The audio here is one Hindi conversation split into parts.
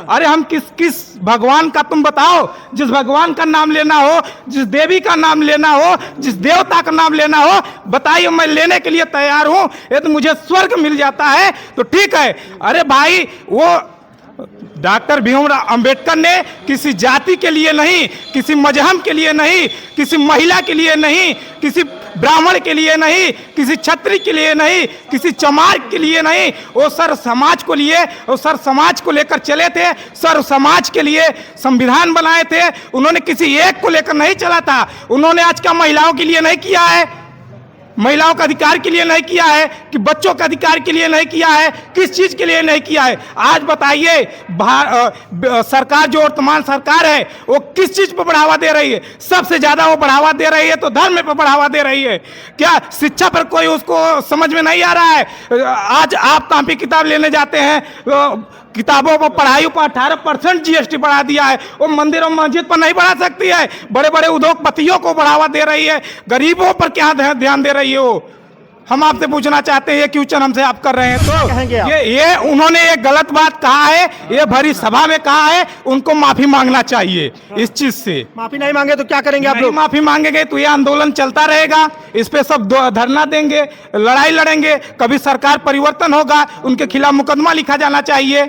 अरे हम किस भगवान का तुम बताओ, जिस भगवान का नाम लेना हो, जिस देवी का नाम लेना हो, जिस देवता का नाम लेना हो, बताइए, मैं लेने के लिए तैयार हूं। ये तो मुझे स्वर्ग मिल जाता है तो ठीक है। अरे भाई, वो डॉक्टर भीमराव अंबेडकर ने किसी जाति के लिए नहीं, किसी मजहब के लिए नहीं, किसी महिला के लिए नहीं, किसी ब्राह्मण के लिए नहीं, किसी क्षत्रिय के लिए नहीं, किसी चमार के लिए नहीं, वो सर्व समाज को लिए, वो सर्व समाज को लेकर चले थे। सर्व समाज के लिए संविधान बनाए थे। उन्होंने किसी एक को लेकर नहीं चला था। उन्होंने आज का महिलाओं के लिए नहीं किया है, महिलाओं का अधिकार के लिए नहीं किया है, कि बच्चों का अधिकार के लिए नहीं किया है, किस चीज के लिए नहीं किया है। आज बताइए, सरकार जो वर्तमान सरकार है वो किस चीज पर बढ़ावा दे रही है? सबसे ज्यादा वो बढ़ावा दे रही है तो धर्म पर बढ़ावा दे रही है। क्या शिक्षा पर कोई उसको समझ में नहीं आ रहा है? आज आप कॉपी किताब लेने जाते हैं, किताबों पर पढ़ाई पर 18% जीएसटी बढ़ा दिया है। वो मंदिर और मस्जिद पर नहीं बढ़ा सकती है? बड़े बड़े उद्योगपतियों को बढ़ावा दे रही है, गरीबों पर क्या ध्यान दे रही है वो? हम आपसे पूछना चाहते हैं, ये क्वेश्चन हमसे आप कर रहे हैं तो ये उन्होंने एक गलत बात कहा है, ये भरी सभा में कहा है, उनको माफी मांगना चाहिए। इस चीज से माफी नहीं मांगे तो क्या करेंगे आप लोग? माफी मांगेंगे तो ये आंदोलन चलता रहेगा, इस पे सब धरना देंगे, लड़ाई लड़ेंगे, कभी सरकार परिवर्तन होगा, उनके खिलाफ मुकदमा लिखा जाना चाहिए।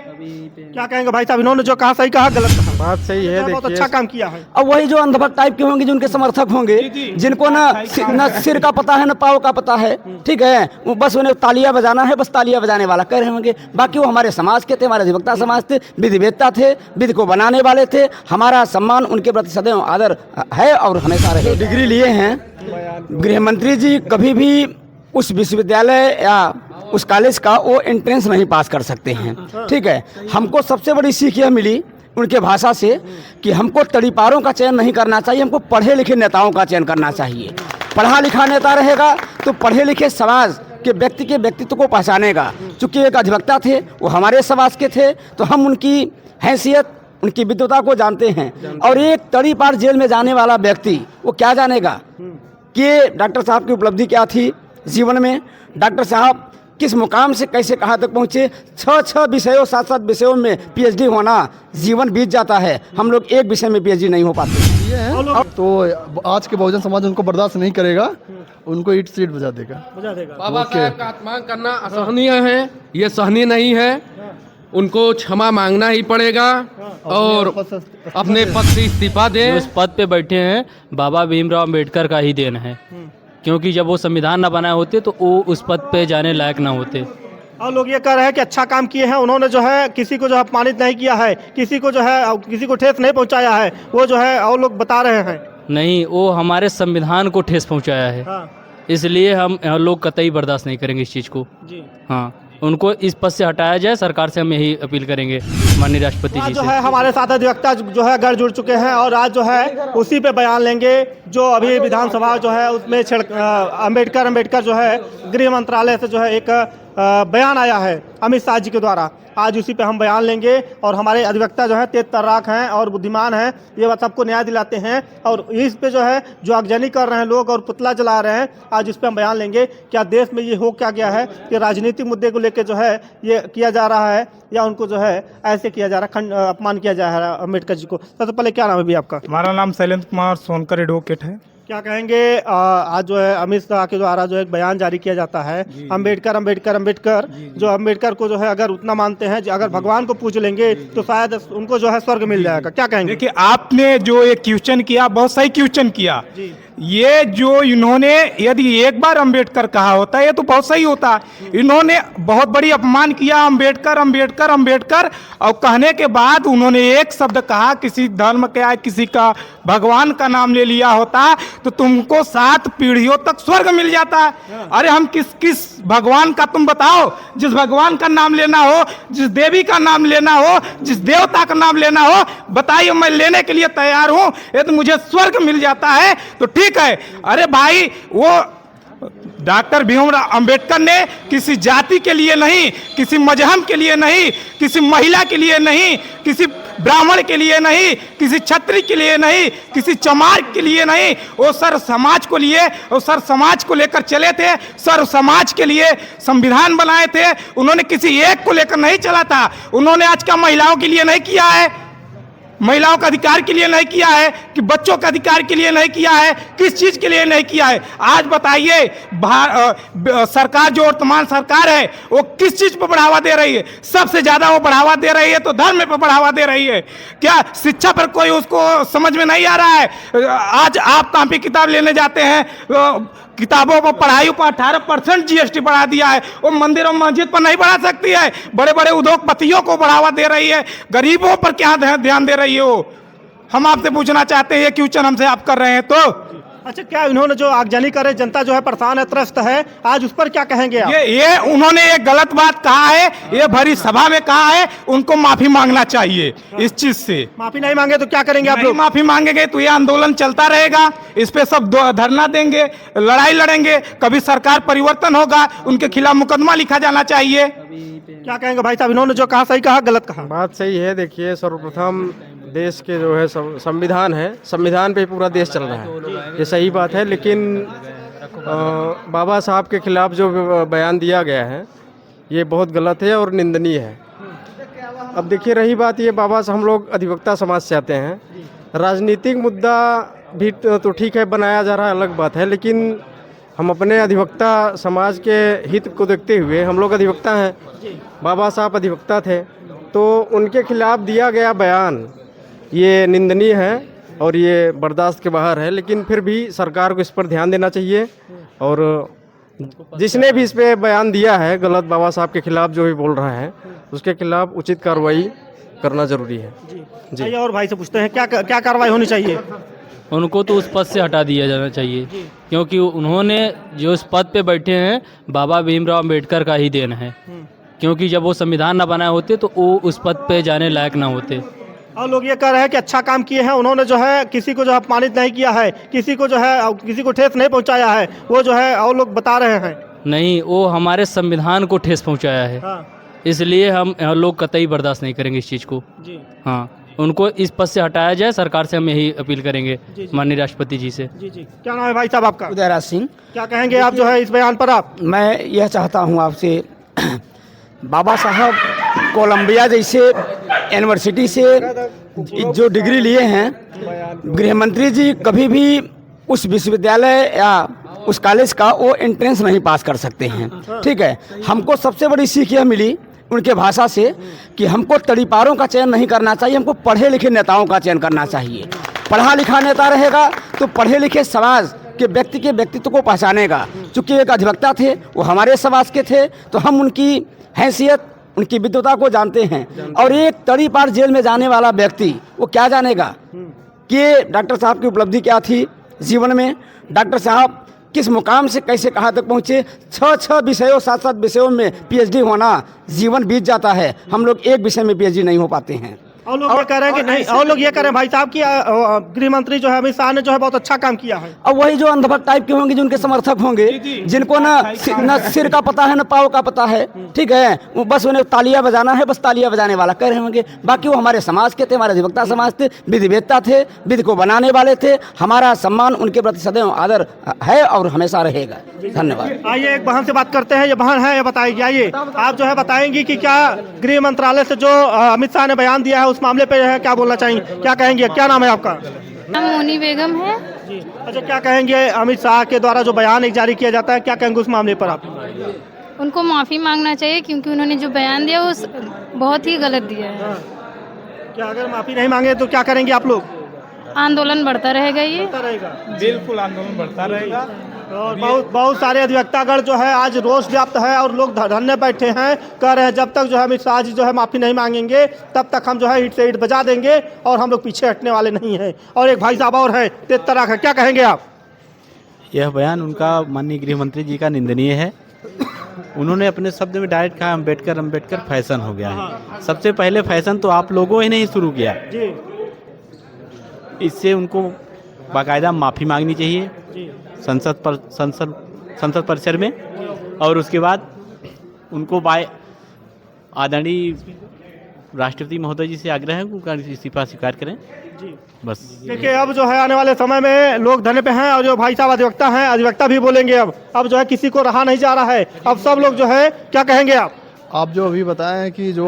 क्या कहेंगे भाई साहब? इन्होंने जो कहा सही कहा, गलत कहा? बात सही है, बहुत अच्छा काम किया है। अब वही जो अंधभक्त टाइप के होंगे, जो उनके समर्थक होंगे, जिनको न सिर का पता है न पाँव का पता है, ठीक है, वो बस उन्हें तालियां बजाना है, बस तालियां बजाने वाला कह रहे होंगे। बाकी वो हमारे समाज के थे, हमारे अधिवक्ता समाज थे, विधिवेत्ता थे, विधि को बनाने वाले थे। हमारा सम्मान उनके प्रति सदैव आदर है और हमेशा रहे। डिग्री लिए हैं गृह मंत्री जी, कभी भी उस विश्वविद्यालय या उस कॉलेज का वो एंट्रेंस नहीं पास कर सकते हैं, ठीक है। हमको सबसे बड़ी सीख यह मिली उनके भाषा से कि हमको तड़ीपारों का चयन नहीं करना चाहिए, हमको पढ़े लिखे नेताओं का चयन करना चाहिए। पढ़ा लिखा नेता रहेगा तो पढ़े लिखे समाज के व्यक्ति के व्यक्तित्व को पहचानेगा। चूँकि एक अधिवक्ता थे, वो हमारे समाज के थे, तो हम उनकी हैसियत, उनकी विद्वता को जानते हैं। और एक तड़ीपार जेल में जाने वाला व्यक्ति वो क्या जानेगा कि डॉक्टर साहब की उपलब्धि क्या थी जीवन में, डॉक्टर साहब किस मुकाम से कैसे कहाँ तक पहुँचे। 6 विषयों 7 विषयों में पीएचडी होना, जीवन बीत जाता है। हम लोग एक विषय में पीएचडी नहीं हो पाते। तो आज के बहुजन समाज उनको बर्दाश्त नहीं करेगा, उनको ईट सीट बजा देगा। बाबा साहब का अपमान करना असहनीय है, ये सहनीय नहीं है। उनको क्षमा मांगना ही पड़ेगा और अपने पद से इस्तीफा दें। उस पद पे बैठे हैं बाबा भीमराव अंबेडकर का ही देन है, क्योंकि जब वो संविधान ना बनाए होते तो वो उस पद पे जाने लायक ना होते। और लोग ये कह रहे हैं कि अच्छा काम किए हैं उन्होंने, जो है किसी को जो है अपमानित नहीं किया है, किसी को जो है किसी को ठेस नहीं पहुंचाया है, वो जो है और लोग बता रहे हैं। नहीं, वो हमारे संविधान को ठेस पहुंचाया है। हाँ। इसलिए हम लोग कतई बर्दाश्त नहीं करेंगे इस चीज़ को जी। हाँ, उनको इस पद से हटाया जाए, सरकार से हम यही अपील करेंगे माननीय राष्ट्रपति जी से। जो है हमारे साथ अधिवक्ता जो है गढ़ जुड़ चुके हैं और आज जो है उसी पे बयान लेंगे जो अभी विधानसभा जो है उसमें अंबेडकर जो है गृह मंत्रालय से जो है एक बयान आया है अमित शाह जी के द्वारा। आज उसी पे हम बयान लेंगे और हमारे अधिवक्ता जो है तेज तर्राक हैं और बुद्धिमान हैं, ये बात सबको न्याय दिलाते हैं। और इस पे जो है जो आगजनी कर रहे हैं लोग और पुतला जला रहे हैं, आज इस पे हम बयान लेंगे। क्या देश में ये हो क्या गया है कि राजनीतिक मुद्दे को लेकर जो है ये किया जा रहा है, या उनको जो है ऐसे किया जा रहा है, अपमान किया जा रहा है अम्बेडकर जी को। सबसे पहले क्या नाम है भी आपका? हमारा नाम शैलेंद्र कुमार सोनकर एडवोकेट है। क्या कहेंगे, आज जो है अमित शाह के द्वारा जो एक बयान जारी किया जाता है, अंबेडकर जो अम्बेडकर को जो है अगर उतना मानते हैं, अगर भगवान को पूज लेंगे तो शायद उनको जो है स्वर्ग मिल जाएगा, क्या कहेंगे? देखिए, आपने जो एक क्वेश्चन किया, बहुत सही क्वेश्चन किया। ये जो इन्होंने यदि एक बार अंबेडकर कहा होता है, ये तो बहुत सही होता। इन्होंने बहुत बड़ी अपमान किया अंबेडकर, और कहने के बाद उन्होंने एक शब्द कहा, किसी धर्म का किसी का भगवान का नाम ले लिया होता तो तुमको 7 पीढ़ियों तक स्वर्ग मिल जाता। अरे हम किस भगवान का तुम बताओ, जिस भगवान का नाम लेना हो, जिस देवी का नाम लेना हो, जिस देवता का नाम लेना हो, बताइए, मैं लेने के लिए तैयार हूं। ये तो मुझे स्वर्ग मिल जाता है तो ठीक है। अरे भाई, वो डॉक्टर भीमराव अंबेडकर ने किसी जाति के लिए नहीं, किसी मजहब के लिए नहीं, किसी महिला के लिए नहीं, किसी ब्राह्मण के लिए नहीं, किसी क्षत्रिय के लिए नहीं, किसी चमार के लिए नहीं, वो सर्व समाज को लिए और सर्व समाज को लेकर चले थे। सर्व समाज के लिए संविधान बनाए थे। उन्होंने किसी एक को लेकर नहीं चला था। उन्होंने आज का महिलाओं के लिए नहीं किया है, महिलाओं का अधिकार के लिए नहीं किया है, कि बच्चों का अधिकार के लिए नहीं किया है, किस चीज के लिए नहीं किया है। आज बताइए सरकार जो वर्तमान सरकार है वो किस चीज पर बढ़ावा दे रही है? सबसे ज्यादा वो बढ़ावा दे रही है तो धर्म पर बढ़ावा दे रही है। क्या शिक्षा पर कोई उसको समझ में नहीं आ रहा है? आज आप कॉपी किताब लेने जाते हैं, किताबों पर पढ़ाई पर 18% GST बढ़ा दिया है। वो मंदिर और मस्जिद पर नहीं बढ़ा सकती है। बड़े बड़े उद्योगपतियों को बढ़ावा दे रही है, गरीबों पर क्या ध्यान दे रही है वो? हम आपसे पूछना चाहते हैं, ये क्वेश्चन हमसे आप कर रहे हैं तो? अच्छा, क्या इन्होंने जो आगजनी करे, जनता जो है परेशान है, त्रस्त है, आज उस पर क्या कहेंगे आप? ये उन्होंने एक गलत बात कहा है, ये भरी सभा में कहा है, उनको माफी मांगना चाहिए इस चीज से। माफी नहीं मांगे तो क्या करेंगे आप लोग? माफी मांगेंगे तो ये आंदोलन चलता रहेगा, इस पे सब धरना देंगे, लड़ाई लड़ेंगे, कभी सरकार परिवर्तन होगा, उनके खिलाफ मुकदमा लिखा जाना चाहिए। क्या कहेंगे भाई साहब, इन्होंने जो कहा सही कहा गलत कहा? बात सही है। देखिए, सर्वप्रथम देश के जो है संविधान है, संविधान पे पूरा देश चल रहा है, ये सही बात है। लेकिन बाबा साहब के खिलाफ जो बयान दिया गया है ये बहुत गलत है और निंदनीय है। अब देखिए, रही बात ये बाबा से हम लोग अधिवक्ता समाज से आते हैं, राजनीतिक मुद्दा भी तो ठीक है, बनाया जा रहा है, अलग बात है। लेकिन हम अपने अधिवक्ता समाज के हित को देखते हुए, हम लोग अधिवक्ता हैं, बाबा साहब अधिवक्ता थे, तो उनके खिलाफ दिया गया बयान ये निंदनीय है और ये बर्दाश्त के बाहर है। लेकिन फिर भी सरकार को इस पर ध्यान देना चाहिए और जिसने भी इस पे बयान दिया है गलत, बाबा साहब के खिलाफ जो भी बोल रहा है, उसके खिलाफ उचित कार्रवाई करना जरूरी है जी। और भाई से पूछते हैं क्या कार्रवाई होनी चाहिए? उनको तो उस पद से हटा दिया जाना चाहिए, क्योंकि उन्होंने जो उस पद पे बैठे हैं बाबा भीमराव अम्बेडकर का ही देन है। क्योंकि जब वो संविधान न बनाए होते तो वो उस पद पे जाने लायक ना होते। और लोग ये कह रहे हैं कि अच्छा काम किए हैं उन्होंने, जो है किसी को जो है अपमानित नहीं किया है, किसी को जो है किसी को ठेस नहीं पहुंचाया है, वो जो है और लोग बता रहे हैं। नहीं, वो हमारे संविधान को ठेस पहुंचाया है। हाँ। इसलिए हम लोग कतई बर्दाश्त नहीं करेंगे इस चीज़ को जी। हाँ, उनको इस पद से हटाया जाए, सरकार से हम यही अपील करेंगे माननीय राष्ट्रपति जी से। जी। क्या नाम है भाई साहब आपका? उदयराज सिंह। क्या कहेंगे आप जो है इस बयान पर? आप मैं यह चाहता हूँ आपसे, बाबा साहब कोलंबिया जैसे यूनिवर्सिटी से जो डिग्री लिए हैं, गृह मंत्री जी कभी भी उस विश्वविद्यालय या उस कॉलेज का वो एंट्रेंस नहीं पास कर सकते हैं। ठीक है, हमको सबसे बड़ी सीख यह मिली उनके भाषा से कि हमको तड़ीपारों का चयन नहीं करना चाहिए, हमको पढ़े लिखे नेताओं का चयन करना चाहिए। पढ़ा लिखा नेता रहेगा तो पढ़े लिखे समाज के व्यक्ति के व्यक्तित्व को पहचानेगा। चूँकि एक अधिवक्ता थे, वो हमारे समाज के थे, तो हम उनकी हैसियत, उनकी विद्वता को जानते हैं। और एक तड़ी पार जेल में जाने वाला व्यक्ति वो क्या जानेगा कि डॉक्टर साहब की उपलब्धि क्या थी जीवन में, डॉक्टर साहब किस मुकाम से कैसे कहाँ तक पहुँचे। 6 विषयों 7 विषयों में PhD होना, जीवन बीत जाता है। हम लोग एक विषय में PhD नहीं हो पाते हैं। और लोग ये कह रहे हैं कि नहीं, और लोग ये कह रहे हैं भाई साहब कि गृह मंत्री जो है अमित शाह ने जो है बहुत अच्छा काम किया है। अब वही जो अंधभक्त टाइप के होंगे, जिनके समर्थक होंगे, जिनको न सिर का पता है न पाव का पता है, ठीक है, वो बस उन्हें तालियां बजाना है, बस तालियां बजाने वाला कह रहे होंगे। बाकी वो हमारे समाज के थे, हमारे अधिवक्ता समाज थे, विधिवेत्ता थे, विधि को बनाने वाले थे। हमारा सम्मान उनके प्रति सदैव आदर है और हमेशा रहेगा। धन्यवाद। आइए एक बहन से बात करते हैं। ये बहन है, ये बताइए, आइए आप जो है बताएंगी कि क्या गृह मंत्रालय से जो अमित शाह ने बयान दिया है उस मामले पे है क्या बोलना चाहेंगे, क्या कहेंगे? क्या नाम है आपका? नाम मोनी बेगम है। जी। अच्छा, क्या कहेंगे अमित शाह के द्वारा जो बयान एक जारी किया जाता है, क्या कहेंगे उस मामले पर आप? उनको माफ़ी मांगना चाहिए, क्योंकि उन्होंने जो बयान दिया वो बहुत ही गलत दिया है। क्या अगर माफ़ी नहीं मांगे तो क्या करेंगे आप लोग? आंदोलन बढ़ता रहेगा, ये बिल्कुल आंदोलन बढ़ता रहेगा। और बहुत सारे अधिवक्तागण जो है आज रोष व्याप्त है और लोग धरने बैठे हैं, कह रहे हैं जब तक जो है अमित शाह जी जो है माफ़ी नहीं मांगेंगे तब तक हम जो है ईंट से ईंट बजा देंगे और हम लोग पीछे हटने वाले नहीं हैं। और एक भाई साहब और है तेज तरह का, क्या कहेंगे आप? यह बयान उनका माननीय गृह मंत्री जी का निंदनीय है। उन्होंने अपने शब्द में डायरेक्ट कहा अम्बेडकर फैशन हो गया है। सबसे पहले फैशन तो आप लोगों ही नहीं शुरू किया, इससे उनको बाकायदा माफ़ी मांगनी चाहिए संसद परिसर में। और उसके बाद उनको आदरणीय राष्ट्रपति महोदय जी से आग्रह है कि उनका इस्तीफा स्वीकार करें जी बस। देखिए अब जो है आने वाले समय में लोग धरने पे हैं और जो भाई साहब अधिवक्ता हैं अधिवक्ता भी बोलेंगे। अब जो है किसी को रहा नहीं जा रहा है, अब सब लोग जो है क्या कहेंगे आप जो अभी बताएं कि जो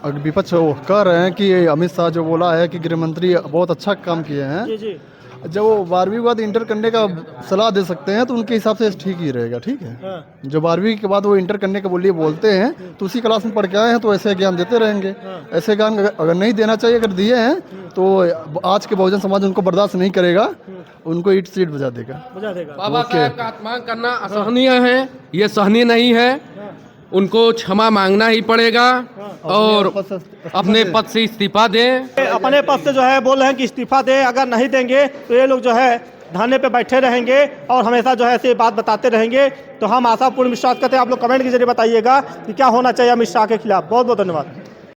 विपक्ष वो कह रहे हैं कि अमित शाह जो बोला है कि गृह मंत्री बहुत अच्छा काम किए हैं, जी जी जब वो 12वीं के बाद इंटर करने का सलाह दे सकते हैं तो उनके हिसाब से ठीक ही रहेगा। ठीक है, जो 12वीं के बाद वो इंटर करने के लिए बोलते हैं तो उसी क्लास में पढ़ के आए हैं तो ऐसे ज्ञान देते रहेंगे। ऐसे ज्ञान अगर नहीं देना चाहिए, अगर दिए हैं तो आज के बहुजन समाज उनको बर्दाश्त नहीं करेगा, उनको ईट सीट बजा देगा। बाबा साहब का अपमान करना असहनीय है, ये सहनीय नहीं है। उनको क्षमा मांगना ही पड़ेगा और अपने पद से इस्तीफा दें। अपने पद से जो है बोल रहे हैं कि इस्तीफा दें, अगर नहीं देंगे तो ये लोग जो है धरने पे बैठे रहेंगे और हमेशा जो है ऐसी बात बताते रहेंगे। तो हम आशापूर्ण विश्वास करते हैं, आप लोग कमेंट के जरिए बताइएगा कि क्या होना चाहिए अमित शाह के खिलाफ। बहुत बहुत धन्यवाद।